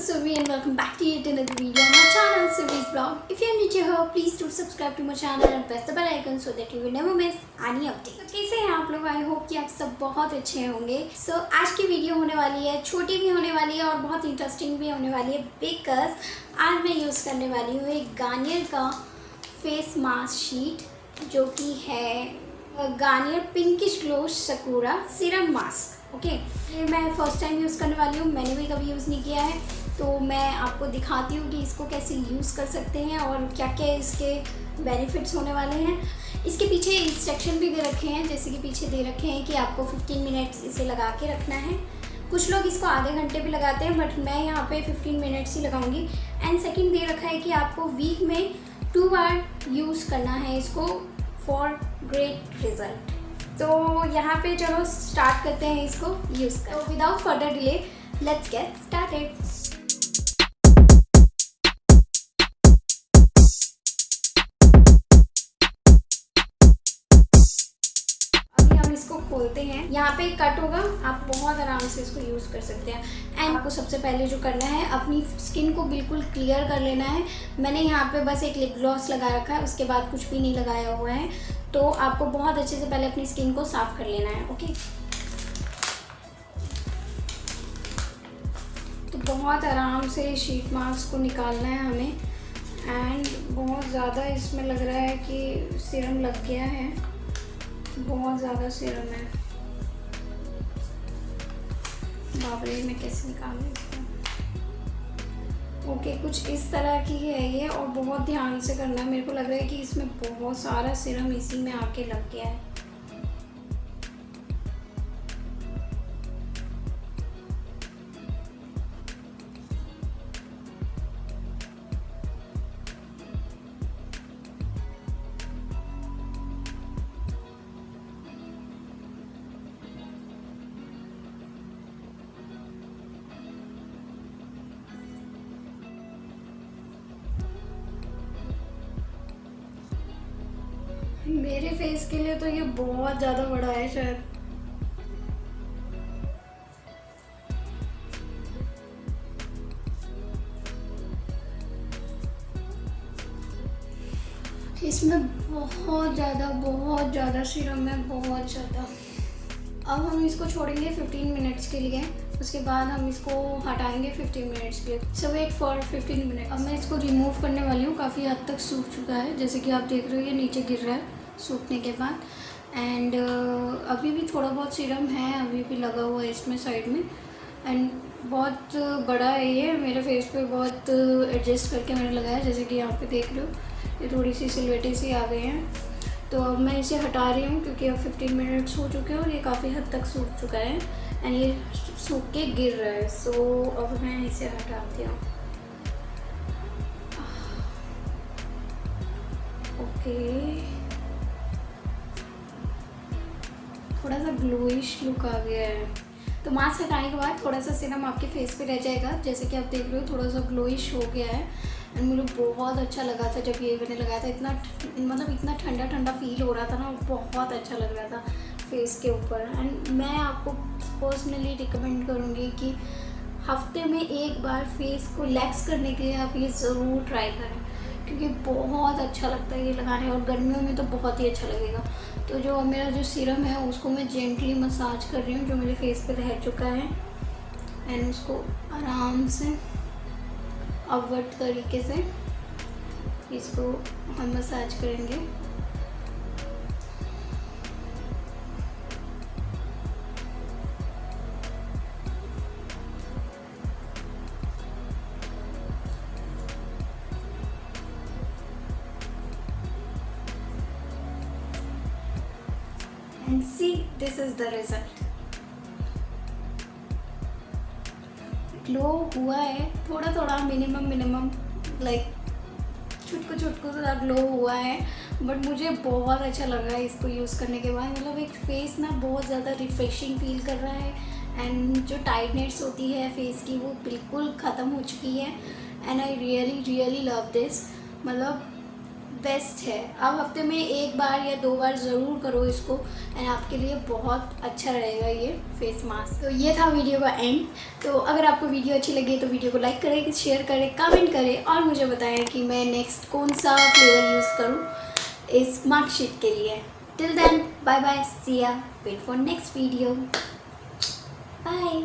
is Suvi and welcome back to yet another video on my channel Suvi's Vlog. If you are new here, please do subscribe to my channel and press the bell icon so that you will never miss any update. तो कैसे हैं आप लोग? I hope कि आप सब बहुत अच्छे होंगे. So आज की वीडियो होने वाली है, छोटी भी होने वाली है और बहुत इंटरेस्टिंग भी होने वाली है बिकॉज आज मैं यूज़ करने वाली हूँ एक गार्नियर का फेस मास्क शीट जो कि है Garnier pinkish glow सकूरा serum mask. Okay ये मैं फ़र्स्ट टाइम यूज़ करने वाली हूँ, मैंने भी कभी यूज़ नहीं किया है, तो मैं आपको दिखाती हूँ कि इसको कैसे यूज़ कर सकते हैं और क्या क्या इसके बेनिफिट्स होने वाले हैं. इसके पीछे इंस्ट्रक्शन भी दे रखे हैं, जैसे कि पीछे दे रखे हैं कि आपको 15 मिनट्स इसे लगा के रखना है. कुछ लोग इसको आधे घंटे भी लगाते हैं बट मैं यहाँ पे 15 मिनट्स ही लगाऊंगी. एंड सेकंड दे रखा है कि आपको वीक में 2 बार यूज़ करना है इसको फॉर ग्रेट रिजल्ट. तो यहाँ पे चलो स्टार्ट करते हैं इसको यूज़ कर. तो without further delay let's get started. अभी हम इसको खोलते हैं. यहाँ पे कट होगा, आप बहुत आराम से इसको यूज़ कर सकते हैं. एंड आपको सबसे पहले जो करना है अपनी स्किन को बिल्कुल क्लियर कर लेना है. मैंने यहाँ पे बस एक लिप ग्लॉस लगा रखा है, उसके बाद कुछ भी नहीं लगाया हुआ है. तो आपको बहुत अच्छे से पहले अपनी स्किन को साफ़ कर लेना है. ओके तो बहुत आराम से शीट मास्क को निकालना है हमें. एंड बहुत ज़्यादा इसमें लग रहा है कि सीरम लग गया है, बहुत ज़्यादा सीरम है. बाप रे मैं कैसे निकालूँ इसको. ओके कुछ इस तरह की है ये और बहुत ध्यान से करना है. मेरे को लग रहा है कि इसमें बहुत सारा सीरम इसी में आके लग गया है. मेरे फेस के लिए तो ये बहुत ज़्यादा बड़ा है शायद. इसमें बहुत ज़्यादा सीरम है, बहुत ज़्यादा. अब हम इसको छोड़ेंगे 15 मिनट्स के लिए, उसके बाद हम इसको हटाएंगे 15 मिनट्स के लिए. सो वेट फॉर 15 मिनट. अब मैं इसको रिमूव करने वाली हूँ. काफ़ी हद तक सूख चुका है, जैसे कि आप देख रहे हो ये नीचे गिर रहा है सूखने के बाद. एंड अभी भी थोड़ा बहुत सीरम है, अभी भी लगा हुआ है इसमें साइड में. एंड बहुत बड़ा है ये, मेरे फेस पे बहुत एडजस्ट करके मैंने लगाया, जैसे कि यहाँ पे देख रहे हो ये थोड़ी सी सिलवटें सी आ गई हैं. तो अब मैं इसे हटा रही हूँ क्योंकि अब 15 मिनट्स हो चुके हैं और ये काफ़ी हद तक सूख चुका है एंड ये सूख के गिर रहा है. सो अब मैं इसे हटाती हूँ. ओके थोड़ा सा ग्लोइश लुक आ गया है. तो मास्क हटाने के बाद थोड़ा सा सीरम आपके फेस पे रह जाएगा, जैसे कि आप देख रहे हो थोड़ा सा ग्लोइश हो गया है. एंड मुझे बहुत अच्छा लगा था जब ये मैंने लगाया था. इतना ठंडा ठंडा फील हो रहा था ना, बहुत अच्छा लग रहा था फेस के ऊपर. एंड मैं आपको पर्सनली रिकमेंड करूँगी कि हफ्ते में एक बार फेस को रिलैक्स करने के लिए आप ये ज़रूर ट्राई करें, क्योंकि बहुत अच्छा लगता है ये लगाने और गर्मियों में तो बहुत ही अच्छा लगेगा. तो जो मेरा जो सीरम है उसको मैं जेंटली मसाज कर रही हूँ जो मेरे फेस पे रह चुका है. एंड उसको आराम से अपवर्ड तरीके से इसको हम मसाज करेंगे. And see, this is the result. Glow हुआ है थोड़ा मिनिमम लाइक छुटको सा ग्लो हुआ है. बट मुझे बहुत अच्छा लग रहा है इसको यूज़ करने के बाद. मतलब एक फेस ना बहुत ज़्यादा रिफ्रेशिंग फील कर रहा है. एंड जो टाइटनेस होती है फेस की वो बिल्कुल ख़त्म हो चुकी है. And I really love this. मतलब बेस्ट है। आप हफ्ते में 1 बार या 2 बार ज़रूर करो इसको, एंड आपके लिए बहुत अच्छा रहेगा ये फेस मास्क। तो ये था वीडियो का एंड। तो अगर आपको वीडियो अच्छी लगी तो वीडियो को लाइक करें, शेयर करें, कमेंट करें और मुझे बताएं कि मैं नेक्स्ट कौन सा फ्लेवर यूज़ करूँ इस मार्कशीट के लिए। Till then bye bye, see ya, wait for next video, bye.